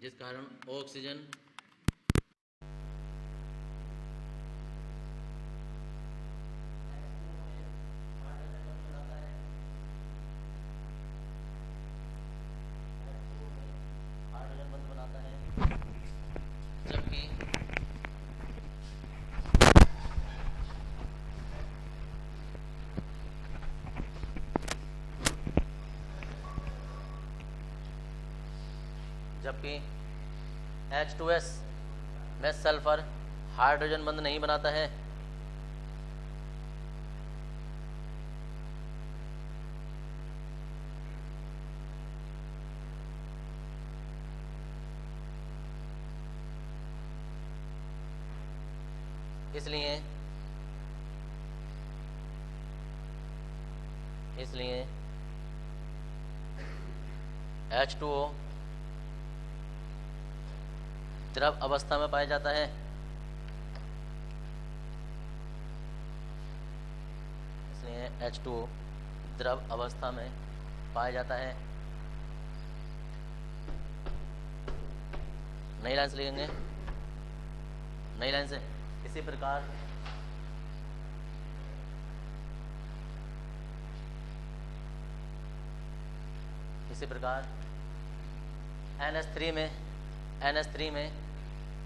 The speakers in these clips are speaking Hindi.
जिस कारण ऑक्सीजन हाइड्रोजन बंध बनाता है, जबकि H2S में सल्फर हाइड्रोजन बंध नहीं बनाता है। इसलिए H2O द्रव अवस्था में पाया जाता है। इसलिए H2O द्रव अवस्था में पाया जाता है। नई लाइन से लिखेंगे, नई लाइन से। इसी प्रकार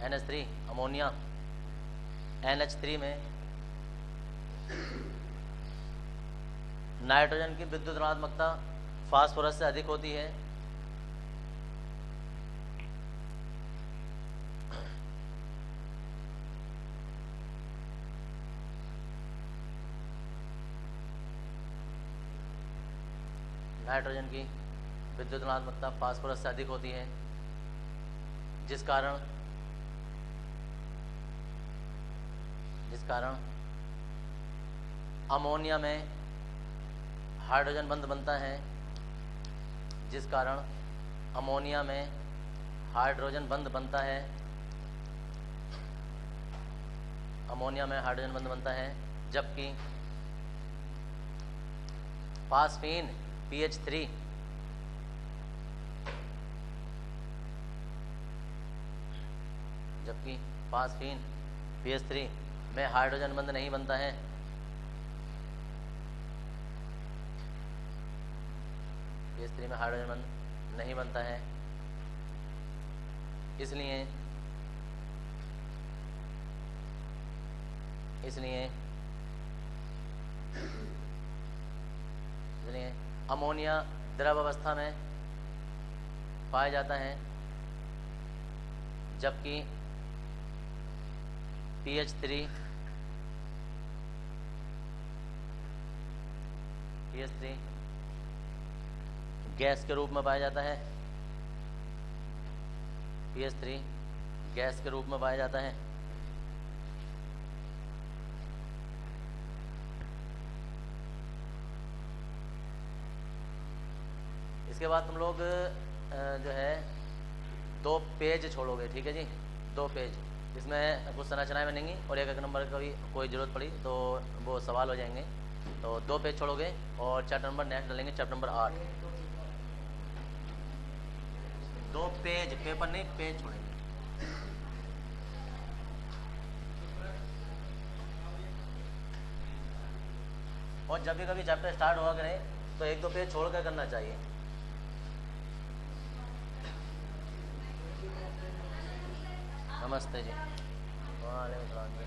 NH3 अमोनिया, NH3 में नाइट्रोजन की विद्युत ऋणात्मकता फास्फोरस से अधिक होती है। नाइट्रोजन की विद्युत ऋणात्मकता फास्फोरस से अधिक होती है, जिस कारण अमोनिया में हाइड्रोजन बंध बनता है। जिस कारण अमोनिया में हाइड्रोजन बंध बनता है, अमोनिया में हाइड्रोजन बंध बनता है, जबकि फास्फीन PH3 में हाइड्रोजन बंध नहीं बनता है। PH3 में हाइड्रोजन बंध नहीं बनता है। इसलिए अमोनिया द्रव अवस्था में पाया जाता है, जबकि PH3 गैस के रूप में पाया जाता है। PH3 गैस के रूप में पाया जाता है। इसके बाद तुम लोग जो है 2 पेज छोड़ोगे, ठीक है जी, 2 पेज। इसमें कुछ संरचनाएं बनेंगी और एक नंबर का भी कोई ज़रूरत पड़ी तो वो सवाल हो जाएंगे। तो 2 पेज छोड़ोगे और चैप्टर नंबर नेक्स्ट डालेंगे, चैप्टर नंबर 8। 2 पेज, पेपर नहीं, पेज छोड़ेंगे। और जब भी कभी चैप्टर स्टार्ट हुआ करें तो 1-2 पेज छोड़ कर करना चाहिए। नमस्ते जी। वालेकुम सलाम जी।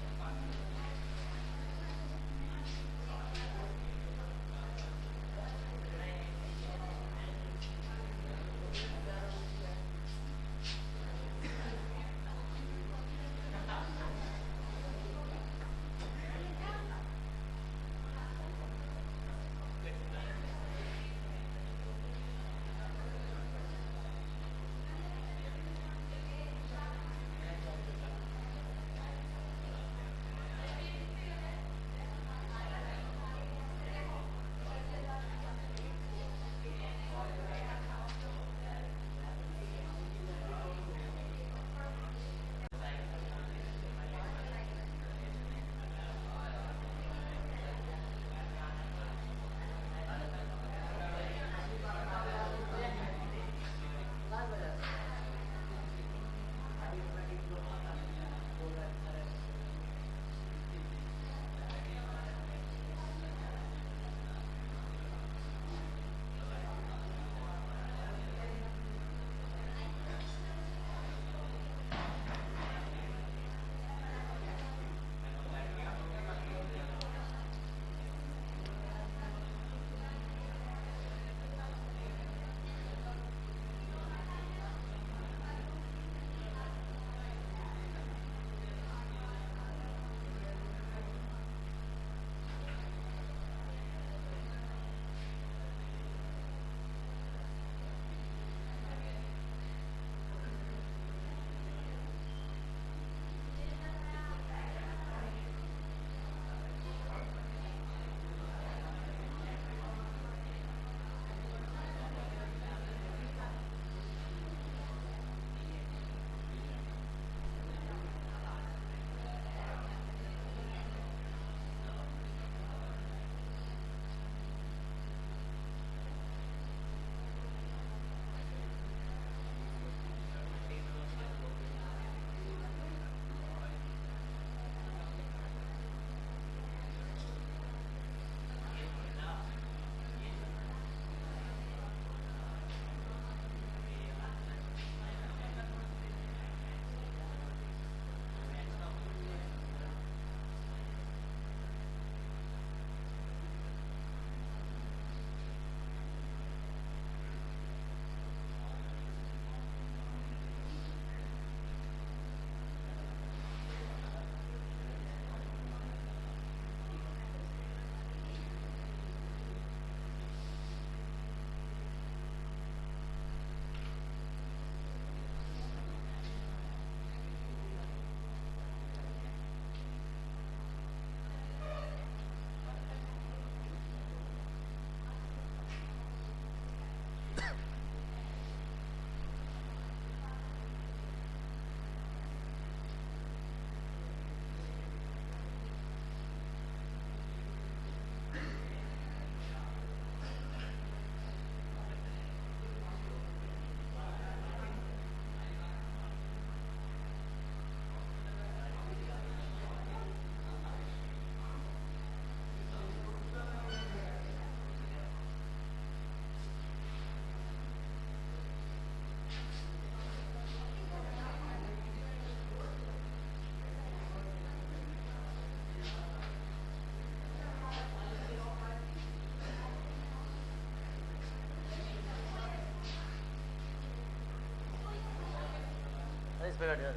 इस पे बैठ जाओ।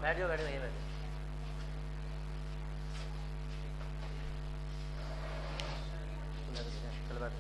बैठ जाओ, यहीं बैठ जाओ। चल बैठ।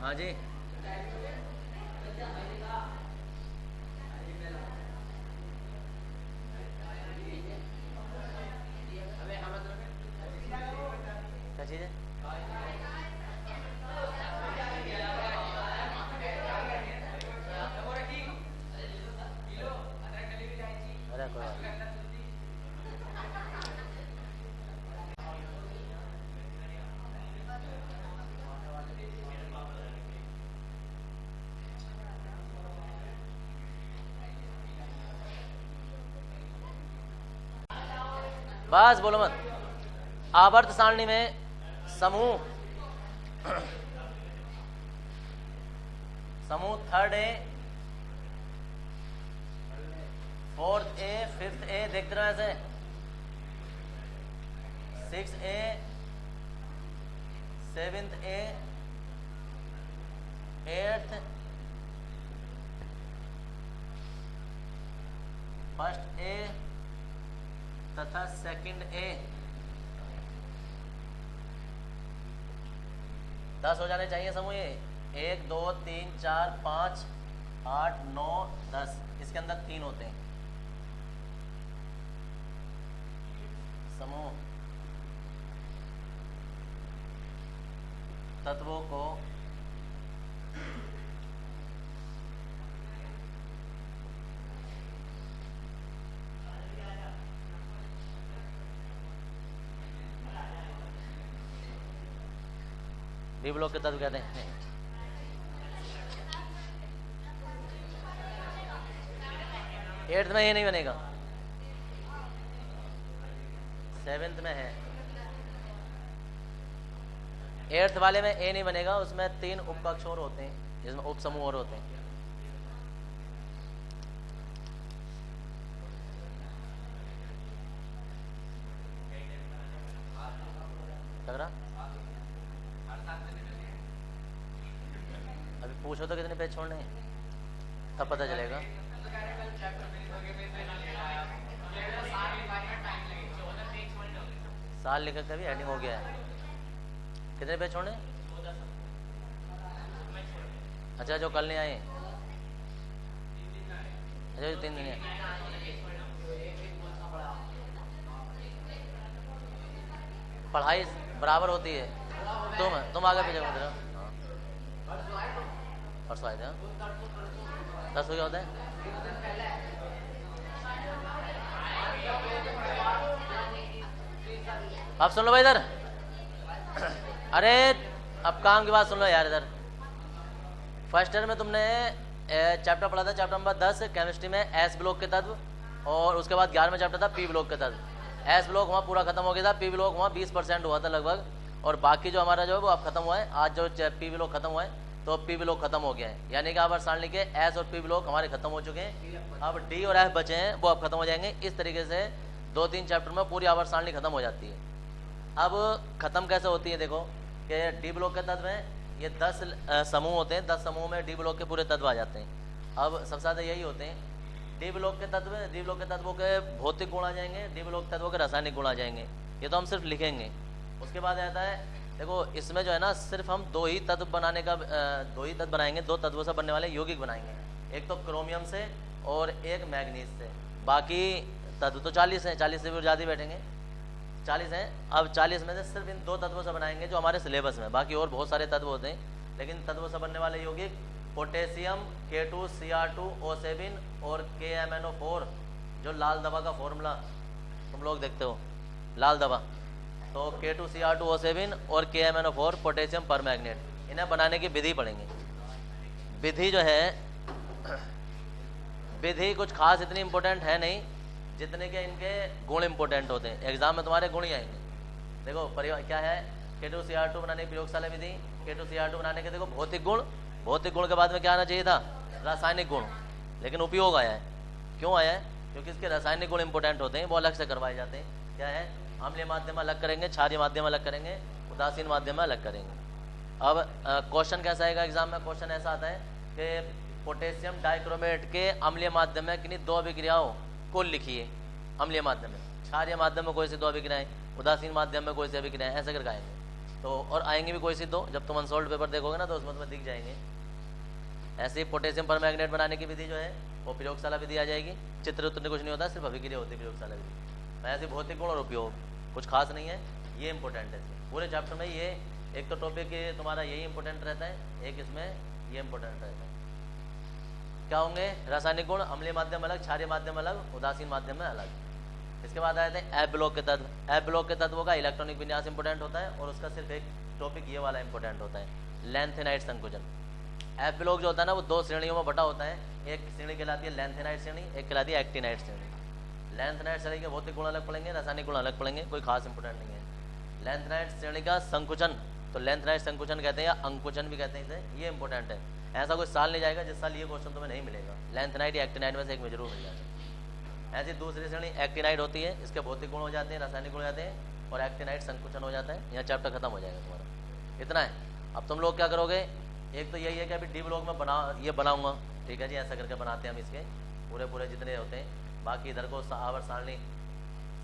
हाँ जी। क्या चीज़ है? अरे कोई बात नहीं। बस बोलो मत। आवर्त सारणी में समूह third A, fourth A, fifth A, देखते रहो ऐसे, 6A, 7th A, 8th, first A तथा सेकंड ए। 10 हो जाने चाहिए समूह ये। 1 2 3 4 5 8 9 10, इसके अंदर 3 होते हैं समूह तत्वों को डी ब्लॉक के तत्व कहते हैं। एट्थ में ये नहीं बनेगा, सेवेंथ में है। एट्थ वाले में ए नहीं बनेगा, उसमें 3 उपकक्ष और होते हैं जिसमें उप समूह और होते हैं। लग रहा अभी पूछो तो कितने पेज छोड़ने हैं, तब पता चलेगा। साल लिखा का भी हेडिंग हो गया है। कितने पेज छोड़ने? अच्छा, जो कल नहीं आए, अच्छा जो 3 दिन है। पढ़ाई बराबर होती है। तुम आगे पीछे घूम रहे हो। परसों आए थे 10 हो गया होता है। अब सुन लो भाई इधर। अरे अब काम की बात सुन लो यार इधर। फर्स्ट ईयर में तुमने चैप्टर पढ़ा था, चैप्टर नंबर 10 केमिस्ट्री में एस ब्लॉक के तत्व, और उसके बाद 11वां चैप्टर था पी ब्लॉक के तत्व। एस ब्लॉक वहाँ पूरा खत्म हो गया था, पी ब्लॉक वहाँ 20% हुआ था लगभग, और बाकी जो हमारा जो है वो अब खत्म हुआ है। आज जो पी ब्लॉक खत्म हुआ है तो पी ब्लॉक खत्म हो गया है, यानी कि आवर्त सारणी के एस और पी ब्लॉक हमारे खत्म हो चुके हैं। अब डी और एफ बचे हैं, वो अब खत्म हो जाएंगे। इस तरीके से 2-3 चैप्टर में पूरी आवर्त सारणी खत्म हो जाती है। अब खत्म कैसे होती है देखो कि डी ब्लॉक के तत्व हैं, ये 10 समूह होते हैं, 10 समूह में डी ब्लॉक के पूरे तत्व आ जाते हैं। अब सबसे ज़्यादा यही होते हैं डी ब्लॉक के तत्व। डी ब्लॉक के तत्वों के भौतिक गुण आ जाएंगे, डी ब्लॉक तत्वों के रासायनिक गुण आ जाएंगे, ये तो हम सिर्फ लिखेंगे। उसके बाद आता है देखो, इसमें जो है ना सिर्फ हम 2 ही तत्व बनाने का 2 ही तत्व बनाएंगे, 2 तत्वों से बनने वाले यौगिक बनाएंगे, एक तो क्रोमियम से और एक मैग्नीज से। बाकी तत्व तो 40 हैं, 40 से भी ज़्यादा बैठेंगे, 40 हैं। अब 40 में से सिर्फ इन 2 तत्वों से बनाएंगे जो हमारे सिलेबस में, बाकी और बहुत सारे तत्व होते हैं, लेकिन तत्वों से बनने वाले यौगिक पोटेशियम K2Cr2O7 और KMnO4, जो लाल दवा का फॉर्मूला तुम लोग देखते हो, लाल दवा, तो K2Cr2O7 और KMnO4 पोटेशियम पर मैग्नेट, इन्हें बनाने की विधि पढ़ेंगे। विधि जो है, विधि कुछ खास इतनी इंपॉर्टेंट है नहीं जितने के इनके गुण इंपॉर्टेंट होते हैं। एग्जाम में तुम्हारे गुण ही आएंगे। देखो परिवार क्या है, K2Cr2 बनाने की प्रयोगशाला विधि, K2Cr2 बनाने के देखो भौतिक गुण, भौतिक गुण के बाद में क्या आना चाहिए था, रासायनिक गुण, लेकिन उपयोग आया है। क्यों आया है? क्योंकि इसके रासायनिक गुण इंपॉर्टेंट होते हैं, वो अलग से करवाए जाते हैं। क्या है, अम्लीय माध्यम अलग करेंगे, क्षारीय माध्यम अलग करेंगे, उदासीन माध्यम अलग करेंगे। अब क्वेश्चन कैसा आएगा एग्जाम में? क्वेश्चन ऐसा आता है कि पोटेशियम डाइक्रोमेट के अम्लीय माध्यम में किन्हीं 2 अभिक्रियाओं को लिखिए। अम्लीय माध्यम में, क्षारीय माध्यम में कोई सी 2 अभिक्रियाएं, उदासीन माध्यम में कोई सी अभिक्रियाएं, ऐसे करके आएंगे। तो और आएंगे भी कोई सी 2, जब तुम अनसोल्ड पेपर देखोगे ना तो उसमें तुम्हें दिख जाएंगे। ऐसे ही पोटेशियम पर मैग्नेट बनाने की विधि जो है वो प्रयोगशाला विधि आ जाएगी। चित्र उत्र कुछ नहीं होता, सिर्फ अभिक्रिया होती है प्रयोगशाला विधि। ऐसे भौतिक गुण और उपयोग कुछ खास नहीं है, ये इंपॉर्टेंट है पूरे चैप्टर में। ये एक तो टॉपिक तुम्हारा यही इंपॉर्टेंट रहता है, एक इसमें ये इंपॉर्टेंट रहता है। क्या होंगे? रासायनिक गुण, अम्लीय माध्यम अलग, क्षारीय माध्यम अलग, उदासीन माध्यम में अलग। इसके बाद आते हैं एफ ब्लॉक के तत्व। एफ ब्लॉक के तत्वों का इलेक्ट्रॉनिक विन्यास इंपॉर्टेंट होता है, और उसका सिर्फ एक टॉपिक ये वाला इंपॉर्टेंट होता है, लैंथेनाइट संकुचन। एफ ब्लॉक जो होता है ना वो 2 श्रेणियों में बटा होता है। एक श्रेणी कहलाती है लैंथेनाइट श्रेणी, एक कहलाती है एक्टिनाइट श्रेणी। लैंथेनाइट श्रेणी के भौतिक गुण अलग पढ़ेंगे, रासायनिक गुण अलग पढ़ेंगे, कोई खास इंपॉर्टेंट नहीं है। लैंथेनाइट श्रेणी का संकुचन, तो लैंथेनाइट संकुचन कहते हैं या अंकुचन भी कहते हैं इसे, ये इंपॉर्टेंट है। ऐसा कोई साल नहीं जाएगा जिस साल ये क्वेश्चन तुम्हें नहीं मिलेगा। लैंथेनाइट या एक्टिनाइट में से एक में जरूर मिल जाएगा। ऐसी दूसरी श्रेणी एक्टिनाइट होती है, इसके भौतिक गुण हो जाते हैं, रासायनिक गुण हो जाते हैं, और एक्टिनाइट संकुचन हो जाता है। यहाँ चैप्टर खत्म हो जाएगा तुम्हारा, इतना है। अब तुम लोग क्या करोगे, एक तो यही है कि अभी डी ब्लॉक में ये बनाऊंगा, ठीक है जी, ऐसा करके बनाते हैं हम इसके पूरे जितने होते हैं। बाकी इधर को आवर्त सारणी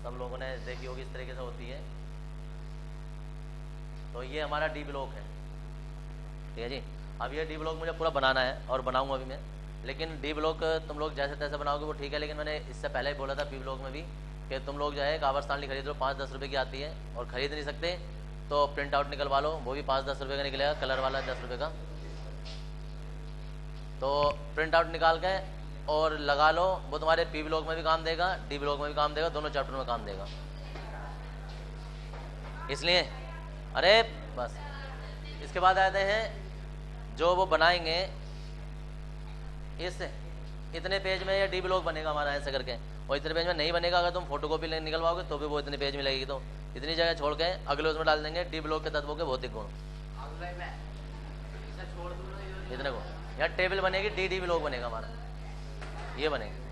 सब लोगों ने देखी होगी, इस तरीके से होती है। तो ये हमारा डी ब्लॉक है, ठीक है जी। अब ये डी ब्लॉक मुझे पूरा बनाना है और बनाऊंगा अभी मैं, लेकिन डी ब्लॉक तुम लोग जैसे तैसे बनाओगे वो ठीक है, लेकिन मैंने इससे पहले ही बोला था पी ब्लॉक में भी कि तुम लोग जो है एक आवर्त सारणी खरीद लो, 5-10 रुपये की आती है, और ख़रीद नहीं सकते तो प्रिंट आउट निकलवा लो, वो भी 5-10 रुपये का निकलेगा, कलर वाला 10 रुपये का। तो प्रिंट आउट निकाल के और लगा लो, वो तुम्हारे पी ब्लॉक में भी काम देगा, डी ब्लॉक में भी काम देगा, दोनों चैप्टर में काम देगा। इसलिए अरे बस इसके बाद आते हैं जो वो बनाएंगे, इस इतने पेज में ये डी ब्लॉक बनेगा हमारा ऐसे करके, और इतने पेज में नहीं बनेगा। अगर तुम फोटोकॉपी निकलवाओगे तो भी वो इतने पेज में लगेगी। तो इतनी जगह छोड़ के अगले उसमें डाल देंगे डी ब्लॉक के तत्वों के भौतिक गुण, इतने को। यहाँ टेबल बनेगी, डी ब्लॉक बनेगा हमारा, ये बनेगा।